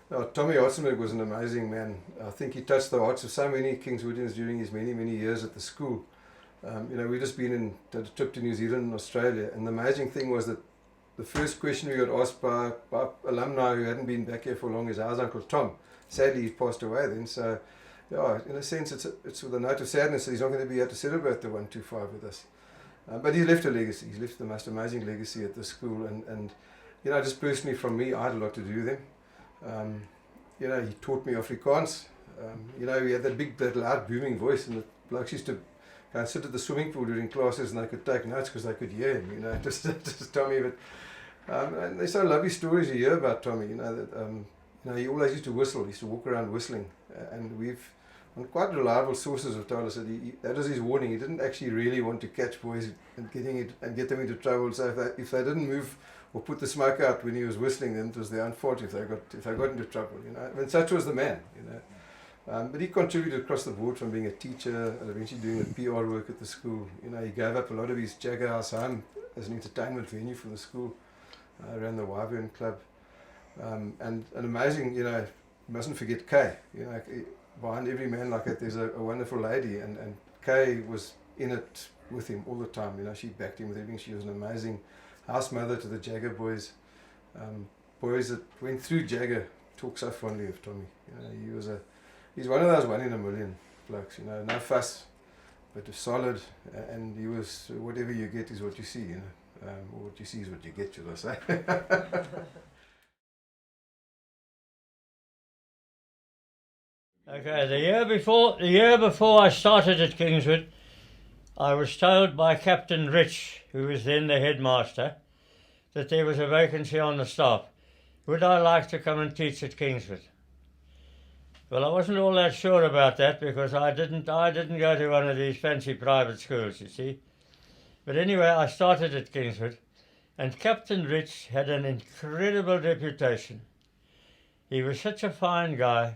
Tommy Hartzenberg was an amazing man. I think he touched the hearts of so many Kingswoodians during his many, many years at the school. We'd just been did a trip to New Zealand and Australia, and the amazing thing was that the first question we got asked by alumni who hadn't been back here for long is, how's Uncle Tom? Sadly, he passed away then, so yeah, in a sense it's with a note of sadness that he's not going to be able to celebrate the 125 with us. But he left a legacy. He's left the most amazing legacy at the school, and just personally from me, I had a lot to do with him. He taught me Afrikaans. He had that loud booming voice, and the blokes used to go and sit at the swimming pool during classes, and they could take notes because they could hear him. Just Tommy. But and there's so lovely stories you hear about Tommy. He always used to whistle. He used to walk around whistling, and we've on quite reliable sources have told us that that was his warning. He didn't actually really want to catch boys and get them into trouble. So if they didn't move or put the smoke out when he was whistling, then it was their own fault if they got into trouble. And such was the man. But he contributed across the board, from being a teacher and eventually doing the PR work at the school. He gave up a lot of his Jagger House home as an entertainment venue for the school. Ran the Wyvern Club, and an amazing. You mustn't forget Kay. Behind every man like that, there's a wonderful lady, and Kay was in it with him all the time. She backed him with everything. She was an amazing house mother to the Jagger boys. Boys that went through Jagger talk so fondly of Tommy. He's one of those 1 in a million blokes. No fuss, but solid, and he was whatever you get is what you see. Or what you see is what you get, should I say? Okay, the year before I started at Kingswood, I was told by Captain Rich, who was then the headmaster, that there was a vacancy on the staff. Would I like to come and teach at Kingswood? Well, I wasn't all that sure about that, because I didn't go to one of these fancy private schools, you see. But anyway, I started at Kingswood, and Captain Rich had an incredible reputation. He was such a fine guy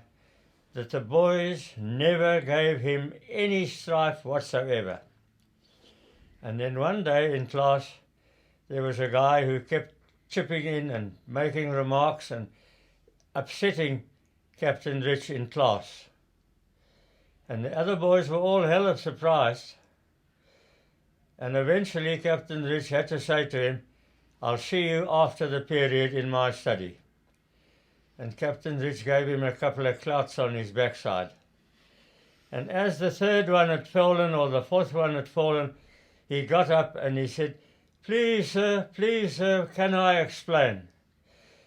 that the boys never gave him any strife whatsoever. And then one day in class, there was a guy who kept chipping in and making remarks and upsetting Captain Rich in class. And the other boys were all hell of surprised. And eventually Captain Rich had to say to him, I'll see you after the period in my study. And Captain Rich gave him a couple of clouts on his backside. And as the third one had fallen, or the fourth one had fallen, he got up and he said, please sir, can I explain?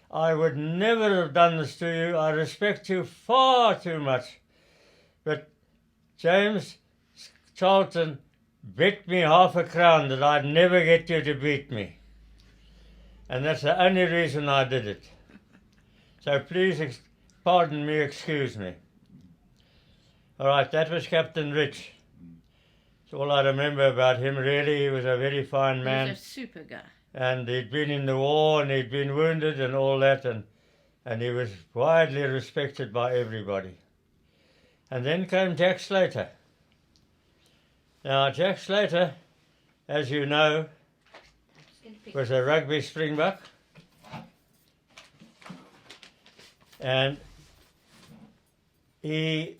I would never have done this to you. I respect you far too much. But James Charlton bet me £5 that I'd never get you to beat me. And that's the only reason I did it. So please pardon me, excuse me. All right, that was Captain Rich. That's all I remember about him, really. He was a very fine man. He was a super guy. And he'd been in the war, and he'd been wounded and all that, and he was widely respected by everybody. And then came Jack Slater. Now, Jack Slater, as you know, was a rugby springbuck. And during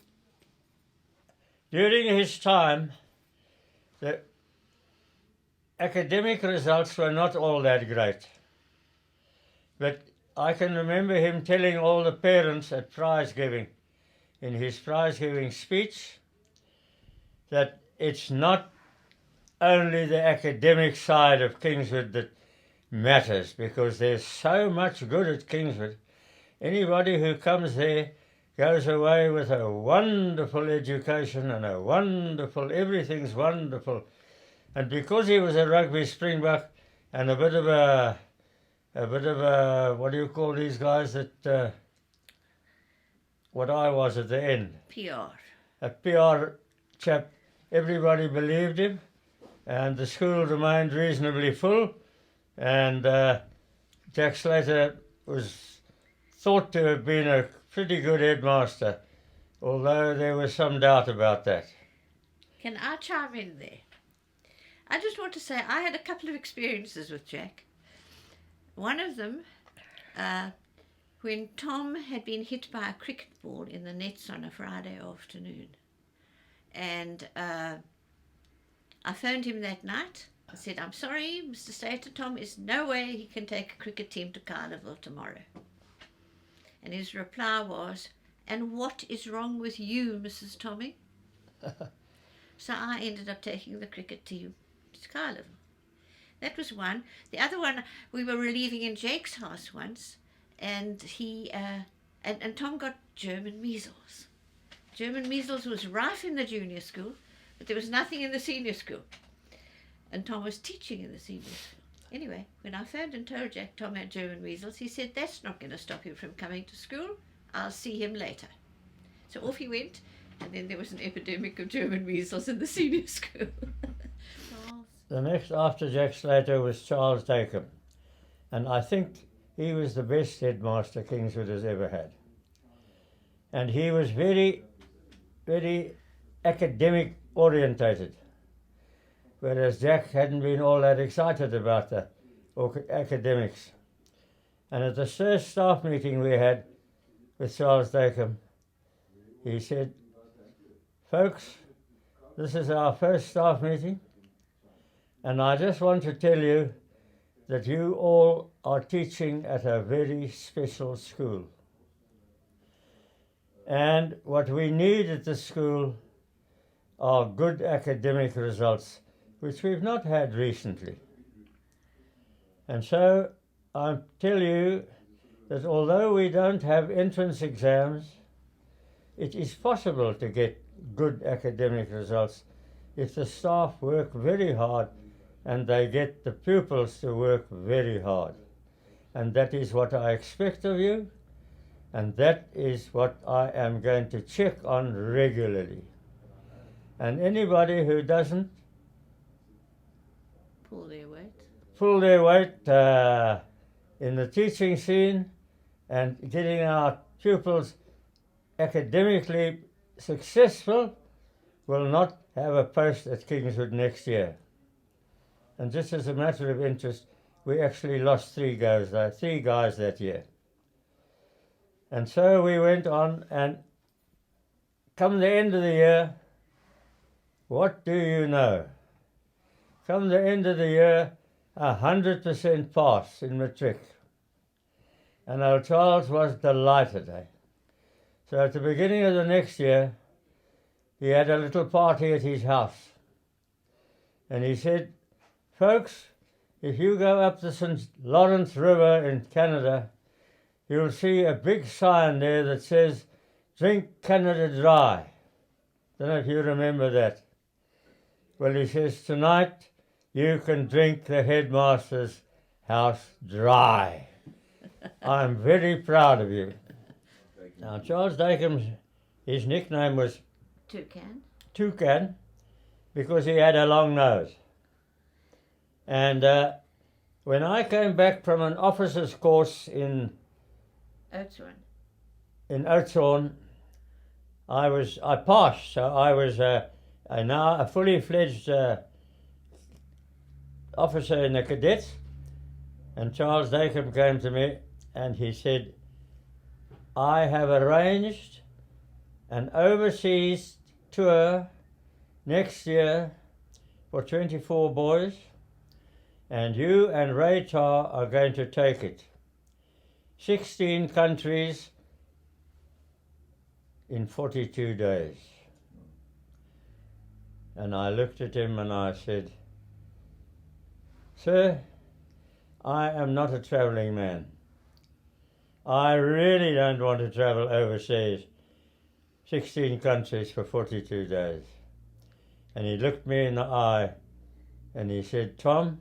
his time, the academic results were not all that great. But I can remember him telling all the parents at prize giving, in his prize giving speech, that it's not only the academic side of Kingswood that matters, because there's so much good at Kingswood. Anybody who comes there goes away with a wonderful education and everything's wonderful. And because he was a rugby springbuck and a bit of a, what do you call these guys that, what I was at the end? PR. A PR chap, everybody believed him, and the school remained reasonably full, and Jack Slater was thought to have been a pretty good headmaster, although there was some doubt about that. Can I chime in there? I just want to say I had a couple of experiences with Jack. One of them, when Tom had been hit by a cricket ball in the nets on a Friday afternoon. And I phoned him that night. I said, I'm sorry, Mr. Stater, Tom is no way he can take a cricket team to Carnival tomorrow. And his reply was, and what is wrong with you, Mrs. Tommy? So I ended up taking the cricket team to Carnival. That was one. The other one, we were relieving in Jake's house once, and he and Tom got German measles. German measles was rife in the junior school, but there was nothing in the senior school. And Tom was teaching in the senior school. Anyway, when I phoned and told Jack Tom had German measles, he said, that's not going to stop him from coming to school. I'll see him later. So off he went, and then there was an epidemic of German measles in the senior school. The next after Jack Slater was Charles Dacomb, and I think he was the best headmaster Kingswood has ever had. And he was very, very academic orientated, whereas Jack hadn't been all that excited about the academics. And at the first staff meeting we had with Charles Dacomb, he said, folks, this is our first staff meeting, and I just want to tell you that you all are teaching at a very special school. And what we need at the school are good academic results, which we've not had recently. And so I tell you that although we don't have entrance exams, it is possible to get good academic results if the staff work very hard and they get the pupils to work very hard. And that is what I expect of you, and that is what I am going to check on regularly. And anybody who doesn't pull their weight in the teaching scene and getting our pupils academically successful will not have a post at Kingswood next year. And just as a matter of interest, we actually lost three guys that year. And so we went on, and come the end of the year, what do you know? Come the end of the year, 100% pass in matric. And old Charles was delighted. So at the beginning of the next year, he had a little party at his house. And he said, folks, if you go up the St. Lawrence River in Canada, you'll see a big sign there that says, drink Canada dry. Don't know if you remember that. Well, he says, tonight you can drink the headmaster's house dry. I'm very proud of you. Now, Charles Dacomb's, his nickname was Toucan, because he had a long nose. And when I came back from an officer's course in Oudtshoorn, I passed, so I was now a fully fledged officer in the cadets. And Charles Dacomb came to me and he said, I have arranged an overseas tour next year for 24 boys, and you and Ray Tar are going to take it. 16 countries in 42 days. And I looked at him and I said, sir, I am not a travelling man. I really don't want to travel overseas, 16 countries for 42 days. And he looked me in the eye and he said, Tom,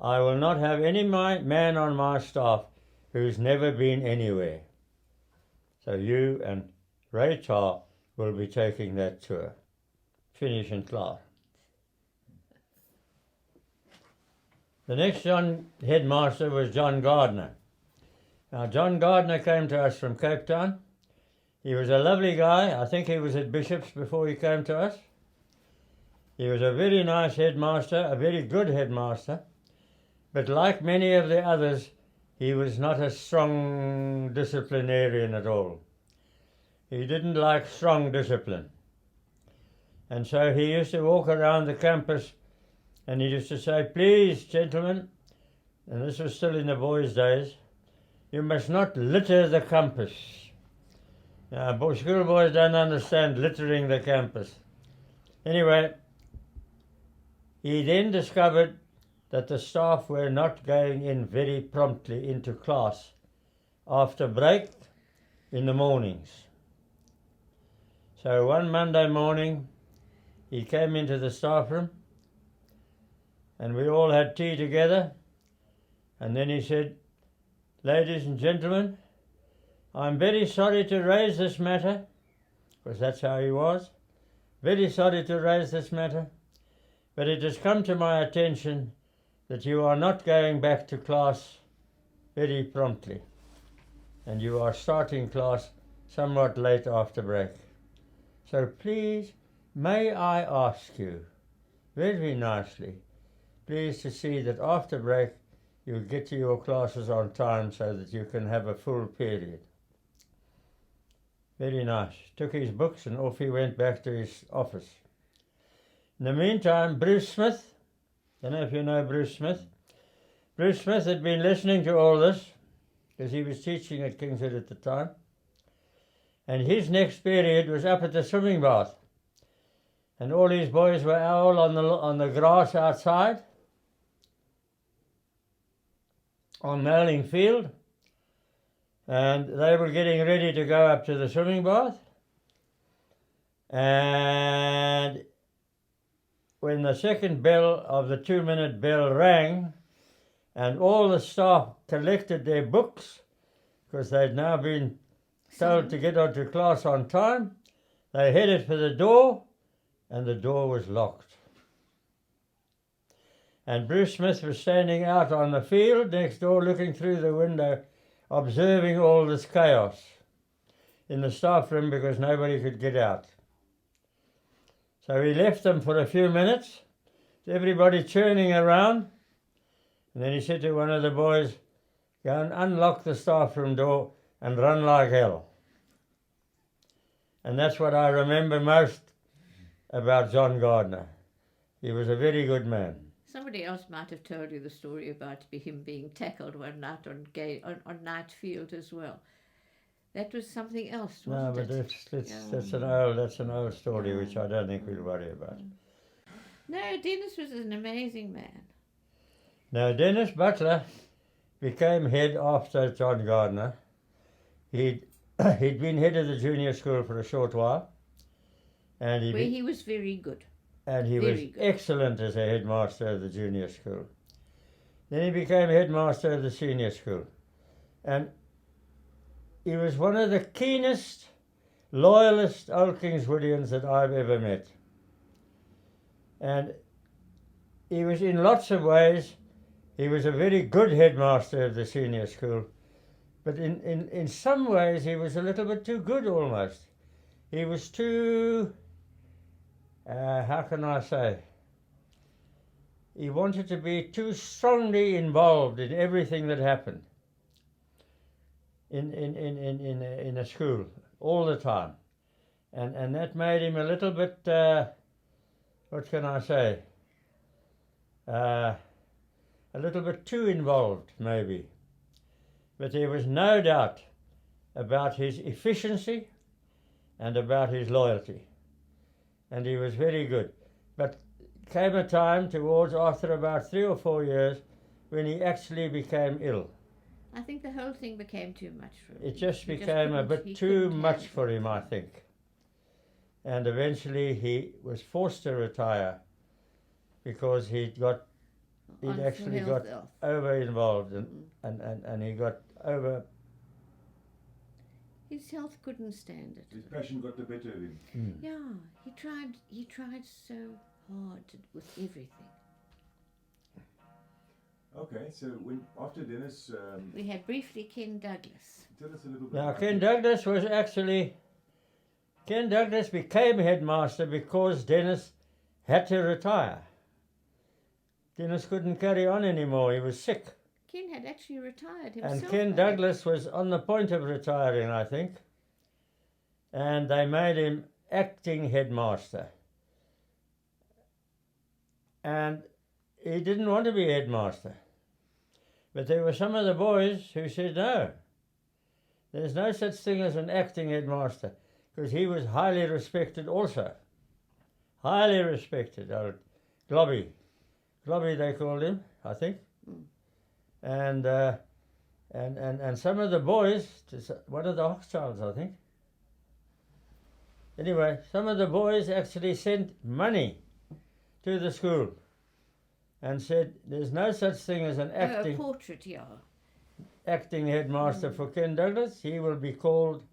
I will not have any man on my staff who's never been anywhere. So you and Ray Tar will be taking that tour. Finish and class. The next headmaster was John Gardner. Now, John Gardner came to us from Cape Town. He was a lovely guy. I think he was at Bishop's before he came to us. He was a very nice headmaster, a very good headmaster. But like many of the others, he was not a strong disciplinarian at all. He didn't like strong discipline. And so he used to walk around the campus and he used to say, "Please, gentlemen," and this was still in the boys' days, "you must not litter the campus." Now, schoolboys don't understand littering the campus. Anyway, he then discovered that the staff were not going in very promptly into class after break in the mornings. So one Monday morning, he came into the staff room and we all had tea together, and then he said, "Ladies and gentlemen, I'm very sorry to raise this matter," because that's how he was, "very sorry to raise this matter, but it has come to my attention that you are not going back to class very promptly, and you are starting class somewhat late after break. So please, may I ask you, very nicely, please to see that after break you get to your classes on time so that you can have a full period." Very nice. Took his books and off he went back to his office. In the meantime, Bruce Smith, I don't know if you know Bruce Smith. Bruce Smith had been listening to all this because he was teaching at Kingswood at the time. And his next period was up at the swimming bath. And all his boys were all on the grass outside on Mailing Field. And they were getting ready to go up to the swimming bath. And when the second bell of the 2-minute bell rang, and all the staff collected their books, because they'd now been told to get onto class on time, they headed for the door, and the door was locked. And Bruce Smith was standing out on the field next door, looking through the window, observing all this chaos in the staff room because nobody could get out. So he left them for a few minutes, everybody churning around, and then he said to one of the boys, "Go and unlock the staff room door and run like hell." And that's what I remember most about John Gardner. He was a very good man. Somebody else might have told you the story about him being tackled one night on night field as well. That was something else, wasn't it? That's an old story which I don't think we'll worry about. No, Dennis was an amazing man. Now, Dennis Butler became head after John Gardner. He'd been head of the junior school for a short while. And he was very good. And he was excellent as a headmaster of the junior school. Then he became headmaster of the senior school. And he was one of the keenest, loyalist old Kingswoodians that I've ever met. And he was, in lots of ways, he was a very good headmaster of the senior school. But in some ways, he was a little bit too good almost. He was too, how can I say? He wanted to be too strongly involved in everything that happened in a school all the time. And that made him a little bit, what can I say? A little bit too involved, maybe. But there was no doubt about his efficiency and about his loyalty. And he was very good. But came a time after about 3 or 4 years when he actually became ill. I think the whole thing became too much for him. It just became a bit too much for him, I think. And eventually he was forced to retire because he'd actually got over-involved and he got over... His health couldn't stand it. His passion got the better of him. Mm. Yeah, he tried so hard with everything. Okay, so after Dennis... we had briefly Ken Douglas. Tell us a little bit Now, about Ken Douglas became headmaster because Dennis had to retire. Dennis couldn't carry on anymore, he was sick. Ken had actually retired himself. And Ken Douglas was on the point of retiring, I think. And they made him acting headmaster. And he didn't want to be headmaster. But there were some of the boys who said, no, there's no such thing as an acting headmaster, because he was highly respected also. Highly respected. Globby they called him, I think. And some of the boys, one of the Hochschilds, I think. Anyway, some of the boys actually sent money to the school and said, there's no such thing as an a portrait, yeah. acting headmaster for Ken Douglas. He will be called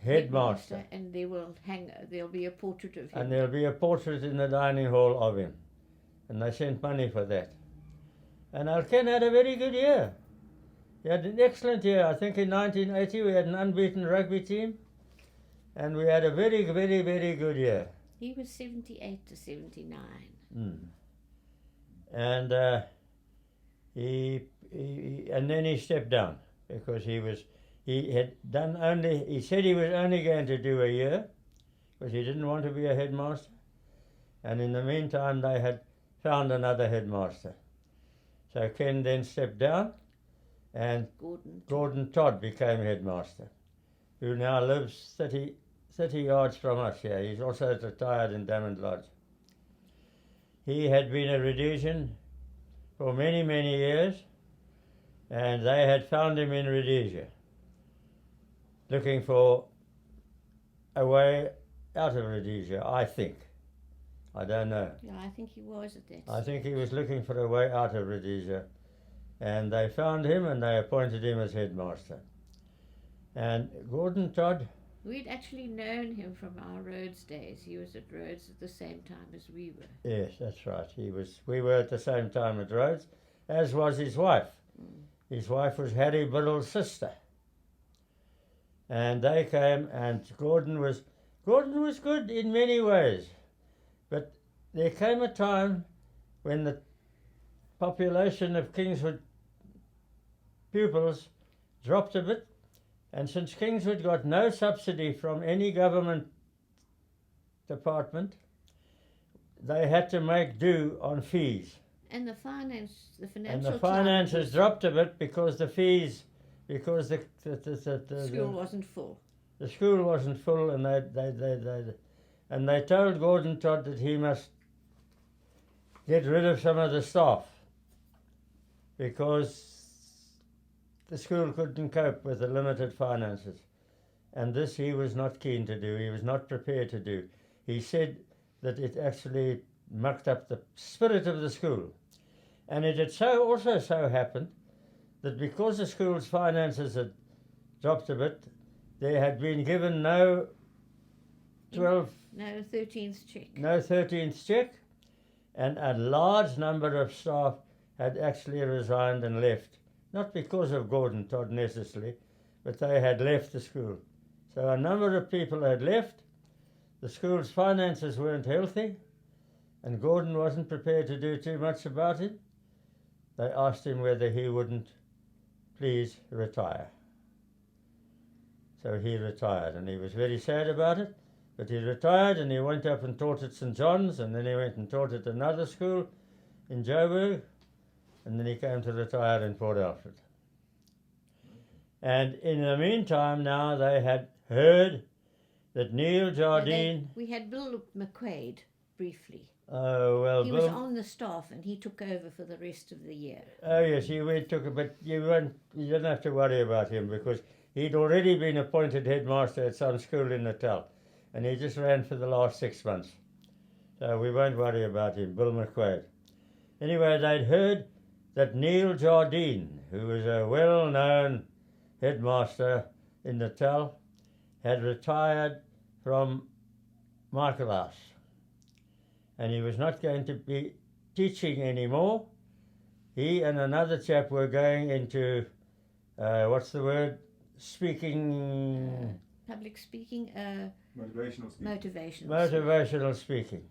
headmaster. And there'll be a portrait of him. And there'll be a portrait in the dining hall of him. And they sent money for that. And Ken had a very good year. He had an excellent year. I think in 1980 we had an unbeaten rugby team. And we had a very, very, very good year. He was 78 to 79. And and then he stepped down because he said he was only going to do a year because he didn't want to be a headmaster. And in the meantime they had found another headmaster. So Ken then stepped down and Gordon Todd became headmaster, who now lives 30 yards from us here. He's also retired in Diamond Lodge. He had been a Rhodesian for many, many years, and they had found him in Rhodesia, looking for a way out of Rhodesia, I think. I don't know. Yeah, I think he was at that. I think he was looking for a way out of Rhodesia, and they found him and they appointed him as headmaster. And Gordon Todd... We'd actually known him from our Rhodes days. He was at Rhodes at the same time as we were. Yes, that's right. We were at the same time at Rhodes, as was his wife. His wife was Harry Biddle's sister. And they came, and Gordon was good in many ways. But there came a time when the population of Kingswood pupils dropped a bit. And since Kingswood got no subsidy from any government department, they had to make do on fees. And the financial and the finances dropped a bit because the fees, because the school wasn't full. The school wasn't full, and they told Gordon Todd that he must get rid of some of the staff because the school couldn't cope with the limited finances. And this he was not keen to do. He was not prepared to do. He said that it actually mucked up the spirit of the school. And it had also so happened that because the school's finances had dropped a bit, there had been given no 13th check. No 13th check. And a large number of staff had actually resigned and left. Not because of Gordon Todd necessarily, but they had left the school. So a number of people had left, the school's finances weren't healthy, and Gordon wasn't prepared to do too much about it. They asked him whether he wouldn't please retire. So he retired, and he was very sad about it, but he retired and he went up and taught at St. John's, and then he went and taught at another school in Joburg, and then he came to retire in Port Alfred. And in the meantime now they had heard that Neil Jardine... We had Bill McQuaid briefly. Oh, well, he was on the staff and he took over for the rest of the year. Oh yes, he took it, but you don't have to worry about him because he'd already been appointed headmaster at some school in Natal, and he just ran for the last 6 months. So we won't worry about him, Bill McQuaid. Anyway, they'd heard that Neil Jardine, who was a well-known headmaster in Natal, had retired from Michaelhouse. And he was not going to be teaching anymore. He and another chap were going into, speaking... public speaking, Motivational speaking.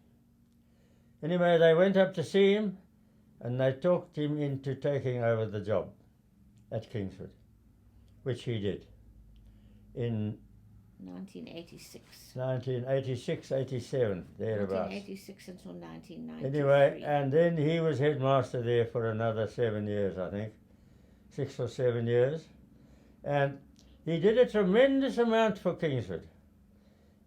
Anyway, they went up to see him, and they talked him into taking over the job. at Kingswood, which he did in 1986. 1986, 87, thereabouts. 1986 until 1993. Anyway, and then he was headmaster there for another 7 years, I think, 6 or 7 years. And he did a tremendous amount for Kingswood.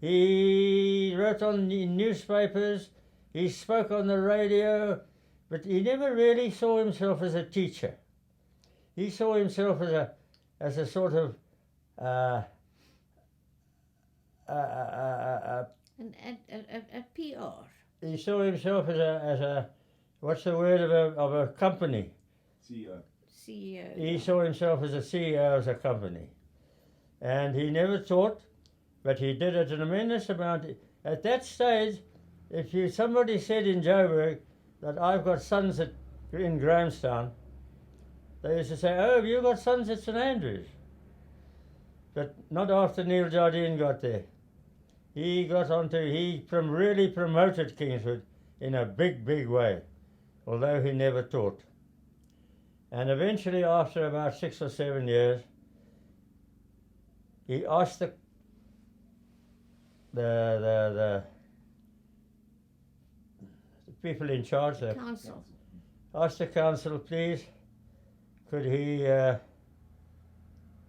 He wrote in newspapers, he spoke on the radio, but he never really saw himself as a teacher. He saw himself as a sort of A PR. he saw himself as a what's the word of a company? CEO. CEO. He saw himself as a CEO of a company, and he never taught, but he did a tremendous amount. At that stage, if somebody said in Joburg that I've got sons in Grahamstown, they used to say, "Oh, have you got sons at St Andrews?" But not after Neil Jardine got there. He really promoted Kingswood in a big, big way, although he never taught. And eventually, after about 6 or 7 years, he asked the people in charge, Council. asked the council, please, could he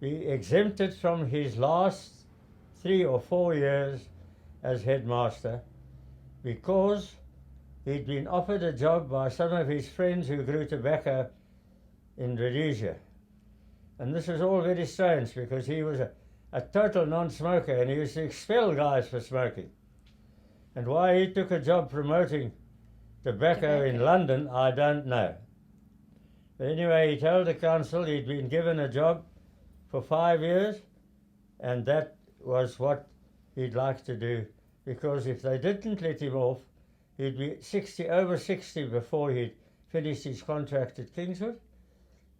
be exempted from his last 3 or 4 years as headmaster because he'd been offered a job by some of his friends who grew tobacco in Rhodesia. And this was all very strange because he was a total non-smoker and he used to expel guys for smoking. And why he took a job promoting tobacco in London, I don't know. But anyway, he told the council he'd been given a job for 5 years, and that was what he'd like to do, because if they didn't let him off, he'd be over 60 before he'd finished his contract at Kingswood,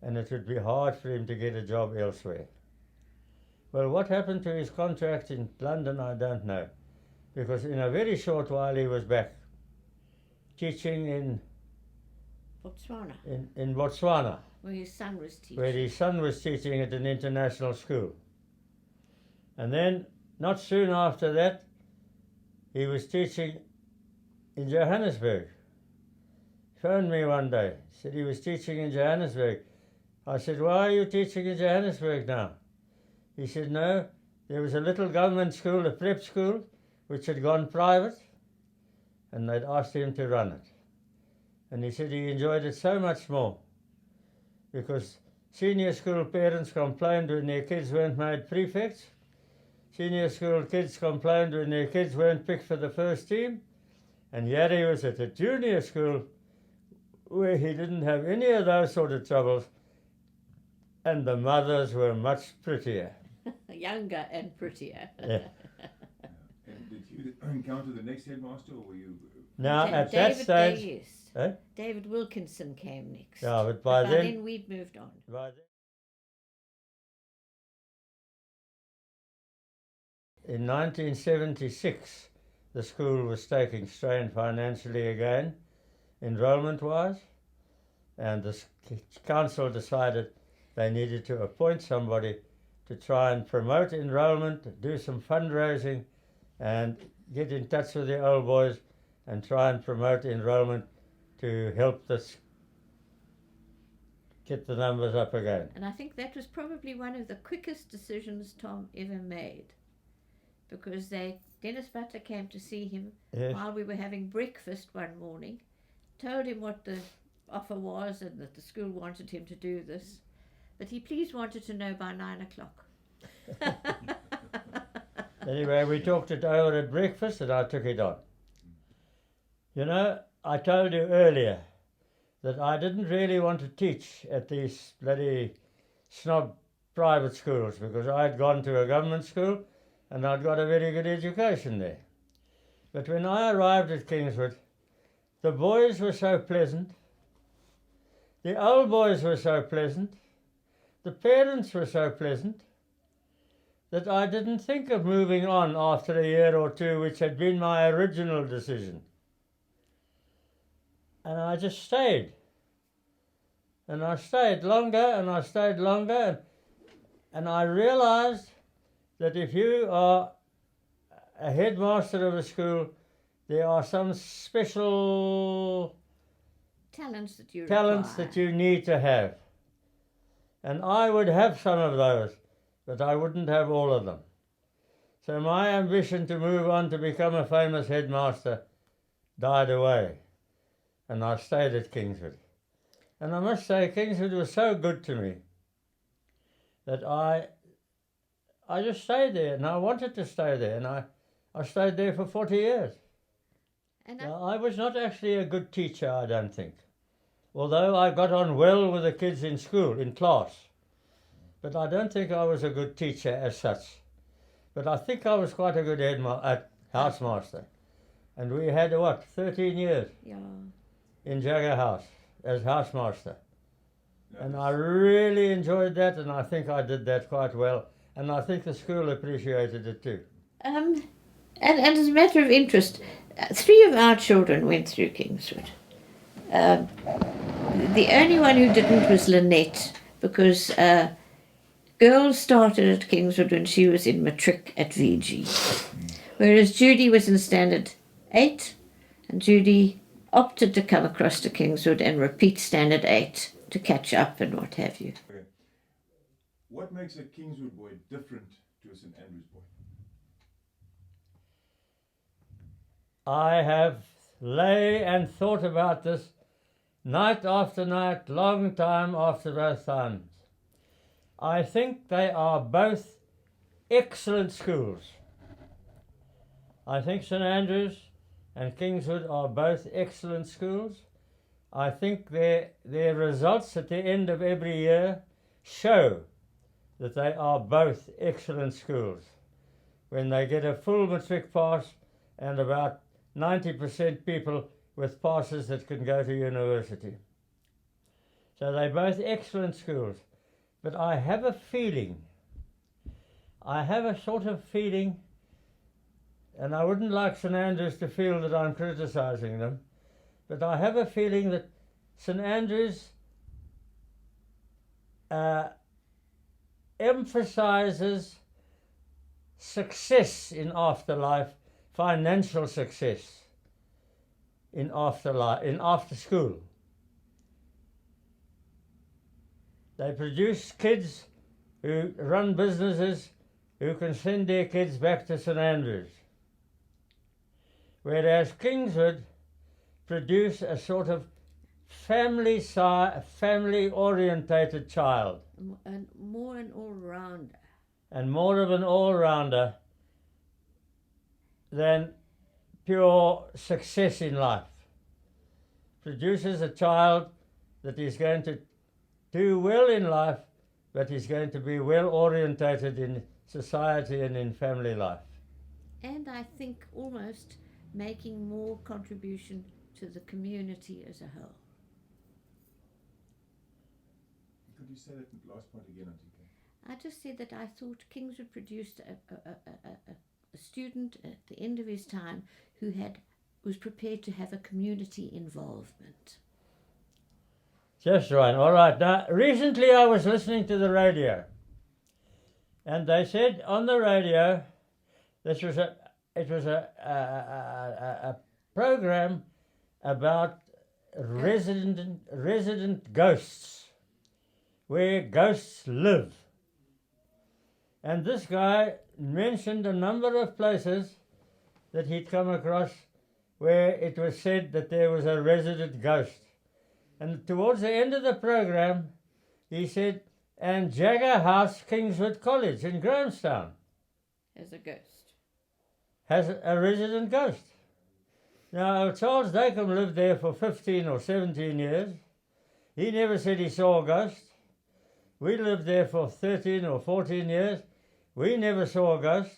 and it would be hard for him to get a job elsewhere. Well, what happened to his contract in London, I don't know, because in a very short while he was back teaching in Botswana, Where his son was teaching. where his son was teaching at an international school. And then, not soon after that, he was teaching in Johannesburg. He phoned me one day, said he was teaching in Johannesburg. I said, why are you teaching in Johannesburg now? He said, no, there was a little government school, a prep school, which had gone private, and they'd asked him to run it. And he said he enjoyed it so much more because senior school parents complained when their kids weren't made prefects. Senior school kids complained when their kids weren't picked for the first team. And yet he was at a junior school where he didn't have any of those sort of troubles, and the mothers were much prettier. Younger and prettier. Yeah. And did you encounter the next headmaster, or were you? Now, at David, that stage... yes. Eh? David Wilkinson came next. Yeah, but by then we'd moved on. In 1976, the school was taking strain financially again, enrolment-wise, and the council decided they needed to appoint somebody to try and promote enrolment, do some fundraising, and get in touch with the old boys and try and promote enrolment to help this get the numbers up again. And I think that was probably one of the quickest decisions Tom ever made, because Dennis Butler came to see him while we were having breakfast one morning, told him what the offer was and that the school wanted him to do this, but he please wanted to know by 9 o'clock. Anyway, we talked it over at breakfast and I took it on. You know, I told you earlier that I didn't really want to teach at these bloody snob private schools because I had gone to a government school and I'd got a very good education there. But when I arrived at Kingswood, the boys were so pleasant, the old boys were so pleasant, the parents were so pleasant, that I didn't think of moving on after a year or two, which had been my original decision. And I just stayed. And I stayed longer and I stayed longer, and I realized that if you are a headmaster of a school, there are some special Talents that you talents require. that you need to have. And I would have some of those, but I wouldn't have all of them. So my ambition to move on to become a famous headmaster died away, and I stayed at Kingswood. And I must say, Kingswood was so good to me that I just stayed there, and I wanted to stay there, and I stayed there for 40 years. And Now, I was not actually a good teacher, I don't think, although I got on well with the kids in school, in class. But I don't think I was a good teacher as such. But I think I was quite a good housemaster. And we had, 13 years yeah. in Jagger House as housemaster. And I really enjoyed that, and I think I did that quite well. And I think the school appreciated it too. And as a matter of interest, 3 of our children went through Kingswood. The only one who didn't was Lynette, because girls started at Kingswood when she was in matric at VG, whereas Judy was in standard 8, and Judy opted to come across to Kingswood and repeat standard 8 to catch up and what have you. Okay. What makes a Kingswood boy different to a St Andrews boy? I have lay and thought about this night after night, long time after both times. I think they are both excellent schools. I think St Andrews and Kingswood are both excellent schools. I think their results at the end of every year show that they are both excellent schools. When they get a full matric pass and about 90% people with passes that can go to university. So they're both excellent schools. But I have a sort of feeling, and I wouldn't like St Andrews to feel that I'm criticising them, but I have a feeling that St Andrews emphasises success in afterlife, financial success in after school. They produce kids who run businesses who can send their kids back to St Andrews. Whereas Kingswood produce a sort of family-orientated child. And more an all-rounder. And more of an all-rounder than pure success in life. Produces a child that is going to do well in life, but is going to be well orientated in society and in family life. And I think almost making more contribution to the community as a whole. Could you say that last point again, Auntie Kay? I just said that I thought Kingswood produced a student at the end of his time who was prepared to have a community involvement. Just right. All right. Now, recently I was listening to the radio, and they said on the radio, it was a program about resident ghosts, where ghosts live. And this guy mentioned a number of places that he'd come across where it was said that there was a resident ghost. And towards the end of the program, he said, and Jagger House, Kingswood College in Grahamstown As a ghost. has a resident ghost. Now, Charles Dacomb lived there for 15 or 17 years. He never said he saw a ghost. We lived there for 13 or 14 years. We never saw a ghost.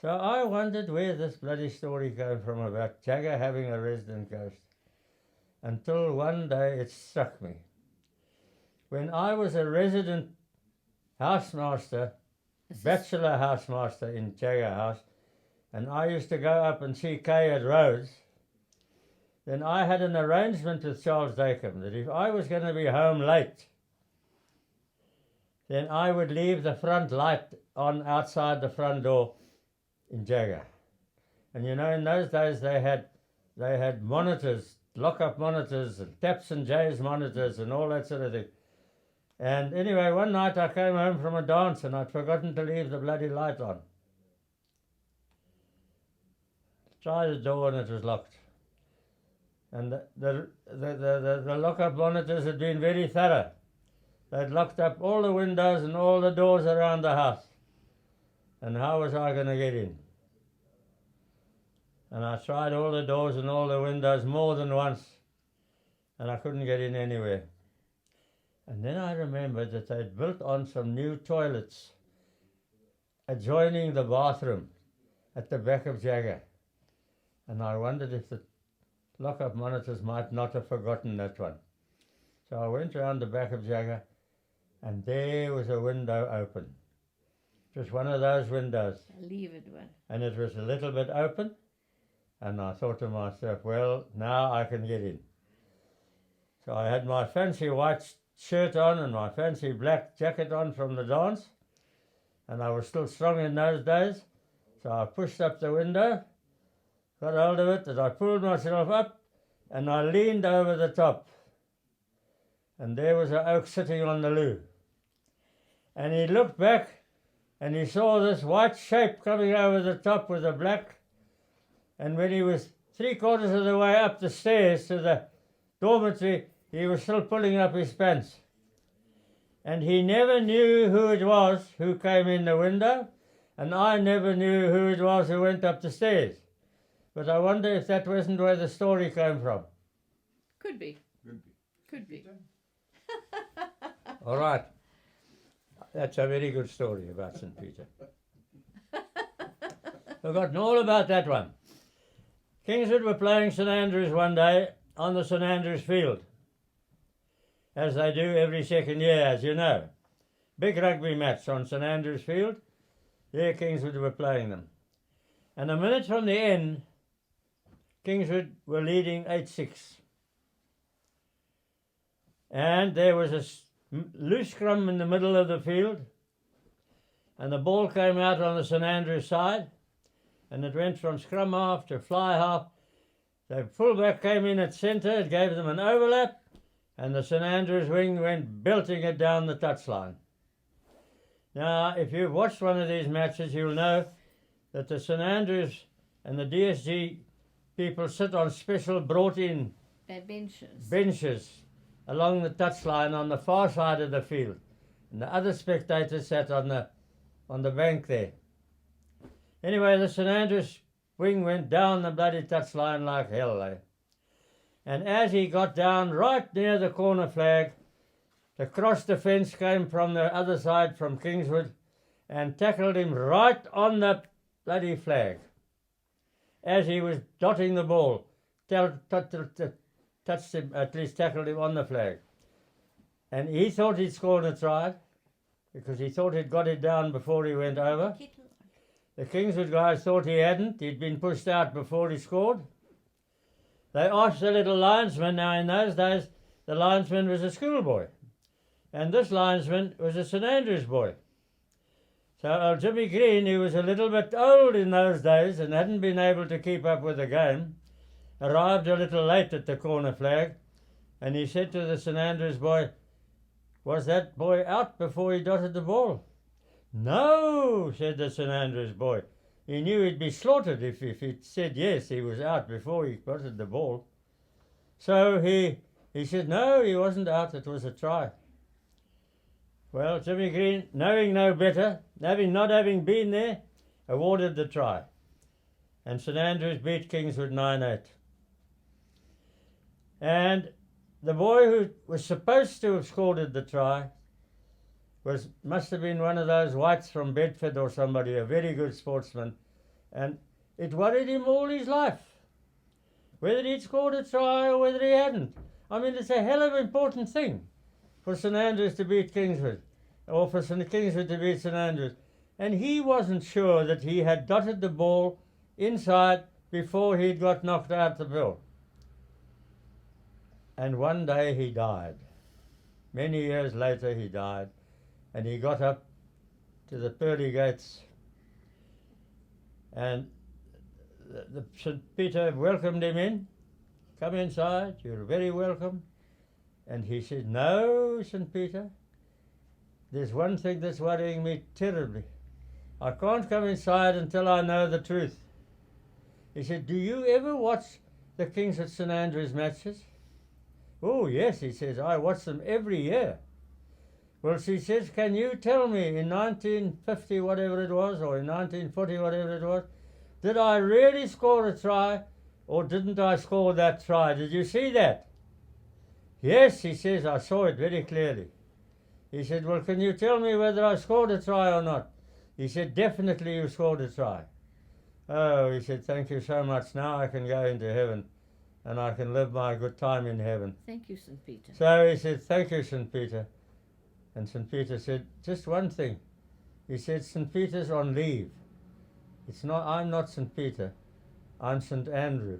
So I wondered where this bloody story came from about Jagger having a resident ghost. Until one day it struck me. When I was a resident housemaster, bachelor housemaster in Jagger House, and I used to go up and see Kay at Rhodes, then I had an arrangement with Charles Dacomb that if I was going to be home late, then I would leave the front light on outside the front door in Jagger. And you know, in those days they had monitors, lock-up monitors, and Taps and J's monitors and all that sort of thing. And anyway, one night I came home from a dance and I'd forgotten to leave the bloody light on. Tried the door and it was locked. And the lock-up monitors had been very thorough. They'd locked up all the windows and all the doors around the house. And how was I going to get in? And I tried all the doors and all the windows more than once, and I couldn't get in anywhere. And then I remembered that they'd built on some new toilets adjoining the bathroom at the back of Jagger. And I wondered if the lock-up monitors might not have forgotten that one. So I went round the back of Jagger, and there was a window open. It was one of those windows. A levered one. And it was a little bit open, and I thought to myself, well, now I can get in. So I had my fancy white shirt on and my fancy black jacket on from the dance, and I was still strong in those days, so I pushed up the window, got hold of it, and I pulled myself up, and I leaned over the top. And there was an oak sitting on the loo. And he looked back, and he saw this white shape coming over the top with the black. And when he was 3/4 of the way up the stairs to the dormitory, he was still pulling up his pants. And he never knew who it was who came in the window, and I never knew who it was who went up the stairs. But I wonder if that wasn't where the story came from. Could be. Could be. Could be. All right. That's a very good story about St. Peter. Forgotten all about that one. Kingswood were playing St. Andrews one day on the St. Andrews field, as they do every second year, as you know. Big rugby match on St. Andrews field. There Kingswood were playing them. And a minute from the end, Kingswood were leading 8-6. And there was a loose scrum in the middle of the field, and the ball came out on the St. Andrews side, and it went from scrum half to fly half. The fullback came in at centre, it gave them an overlap, and the St. Andrews wing went belting it down the touchline. Now, if you've watched one of these matches, you'll know that the St. Andrews and the DSG people sit on special brought-in benches along the touchline on the far side of the field, and the other spectators sat on the bank there. Anyway, the St. Andrews wing went down the bloody touchline like hell, eh? And as he got down right near the corner flag, the cross defence came from the other side from Kingswood and tackled him right on the bloody flag as he was dotting the ball. Touched him, at least tackled him on the flag. And he thought he'd scored a try because he thought he'd got it down before he went over. The Kingswood guys thought he hadn't. He'd been pushed out before he scored. They asked the little linesman. Now, in those days, the linesman was a schoolboy, and this linesman was a St. Andrews boy. So old Jimmy Green, who was a little bit old in those days and hadn't been able to keep up with the game, arrived a little late at the corner flag, and he said to the St. Andrews boy, "Was that boy out before he dotted the ball?" "No," said the St. Andrews boy. He knew he'd be slaughtered if he'd said yes, he was out before he dotted the ball. So he said, "No, he wasn't out, it was a try." Well, Jimmy Green, knowing no better, not having been there, awarded the try. And St. Andrews beat Kingswood 9-8. And the boy who was supposed to have scored the try must have been one of those whites from Bedford or somebody, a very good sportsman, and it worried him all his life, whether he'd scored a try or whether he hadn't. I mean, it's a hell of an important thing for St. Andrews to beat Kingswood, or for St. Kingswood to beat St. Andrews. And he wasn't sure that he had dotted the ball inside before he'd got knocked out the ball. And one day he died. Many years later he died, and he got up to the pearly gates, and the St. Peter welcomed him in. Come inside, you're very welcome. And he said, no, St. Peter, there's one thing that's worrying me terribly. I can't come inside until I know the truth. He said, do you ever watch the Kingswood St. Andrews matches? Oh, yes, he says, I watch them every year. Well, she says, can you tell me in 1950, whatever it was, or in 1940, whatever it was, did I really score a try, or didn't I score that try? Did you see that? Yes, he says, I saw it very clearly. He said, well, can you tell me whether I scored a try or not? He said, definitely you scored a try. Oh, he said, thank you so much. Now I can go into heaven, and I can live my good time in heaven. Thank you, St. Peter. So he said, thank you, St. Peter. And St. Peter said, just one thing. He said, St. Peter's on leave. I'm not St. Peter, I'm St. Andrew.